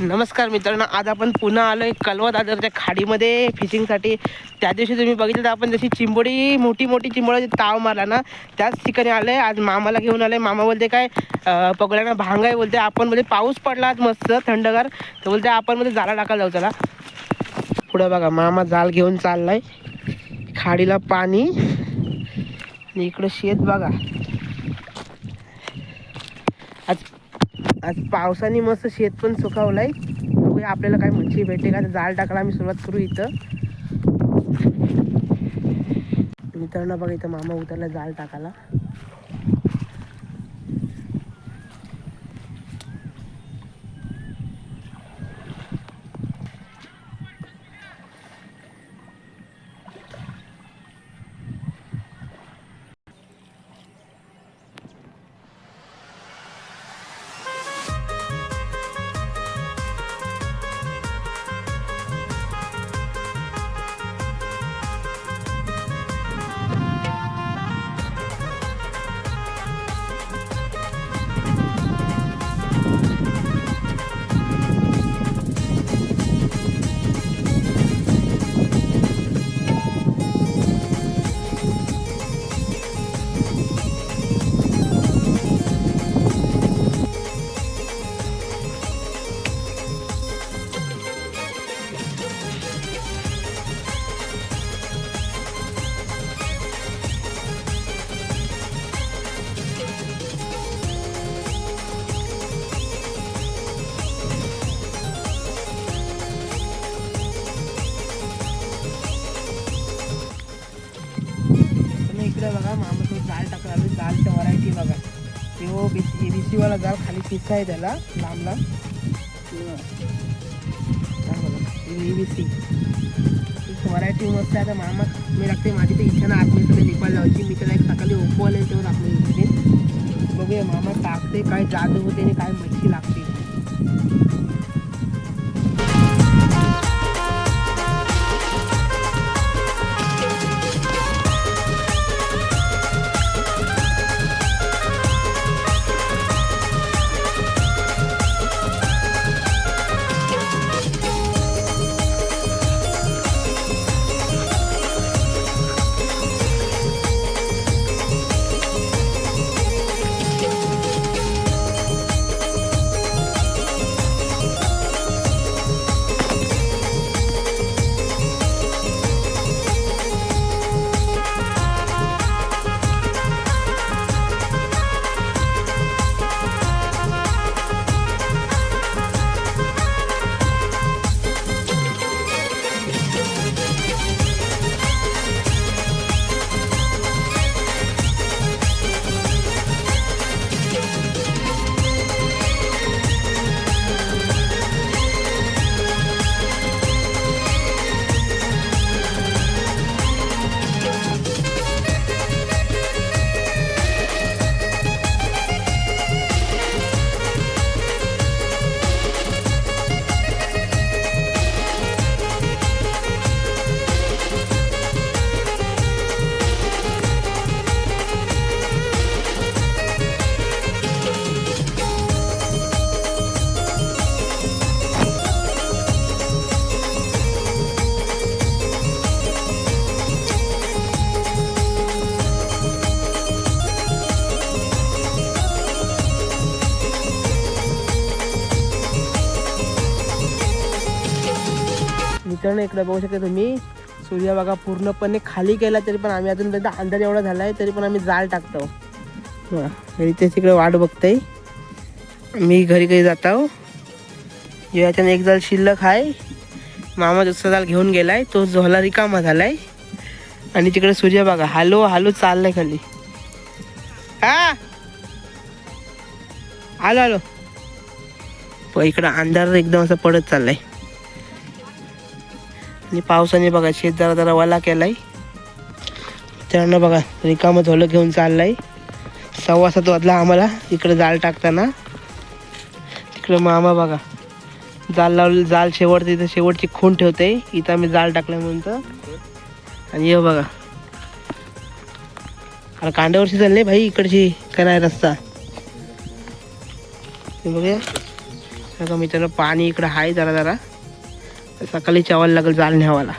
नमस्कार मित्रांनो, आज आपण पुन्हा आलोय कलवा दादरच्या खाडीमध्ये फिशिंगसाठी. त्या दिवशी तुम्ही बघितलं तर आपण जशी चिंबोडी मोठी मोठी चिंबोडी ताव मारला ना, त्याच ठिकाणी आलोय. आज मामाला घेऊन आलोय. मामा बोलते काय पकडायला भांग आहे बोलते. आपण बोलते पाऊस पडला आज मस्त थंडगार, तर बोलते आपण मध्ये जाळा टाकायला जाऊ. चला पुढं बघा, मामा जाल घेऊन चाललाय. खाडीला पाणी आणि इकडं शेत बघा. आज आज पावसाने मस्त शेत पण सुकावलंय. बघूया आपल्याला काय मच्छी भेटते का. जाळ टाकायला आम्ही सुरुवात करू. इथं मित्रांनो बघा, इथं मामा उतरला जाळ टाकायला. इकडे बघा, मामा तो जाळ टाकला. जाळच्या व्हरायटी बघा. तो बीसीवाला जाळ खाली पिसा आहे त्याला लांब लांब बीसी व्हरायटी मस्त आहे. आता मामा मी लागते माझी तर इच्छा ना आतमध्ये लिपायला लावायची. मी त्याला एक सकाळी ओपो आले तेव्हा आपल्या बघूया मामा टाकते काय जादू होते आणि काय मच्छी लागते. मित्रांनो इकडे बघू शकता तुम्ही, सूर्य बघा पूर्णपणे खाली गेला तरी पण आम्ही अजूनपर्यंत अंदाज एवढा झाला आहे तरी पण आम्ही जाळ टाकतो. घरी तेच तिकडे वाट बघताय. मी घरी घरी जातो. याच्याने एक जाळ शिल्लक आहे. मामा दुसरा जाळ घेऊन गेलाय, तो झोला रिकामा झालाय. आणि तिकडे सूर्य बघा हालो हालो चाललाय खाली. हा आलो आलो. इकडं अंधार एकदम असं पडत चाललाय. आणि पावसाने बघा शेत जरा जरा वाला केलाय. त्यानं बघा रिकामं झोलं घेऊन चाललाय. 6:15 वाजला आम्हाला इकडे जाळ टाकताना. तिकडे मामा बघा जाळ लावले. जाळ शेवटची इथं शेवटची खून ठेवते. इथं आम्ही जाळ टाकलं म्हणतो. आणि हे बघा अरे कांड्यावरची चालले भाई, इकडची काय नाही रस्ता. बघूया बघा मित्रांनो पाणी इकडं आहे जरा जरा, सकाळी चवायला लागेल जाल न्यावाला.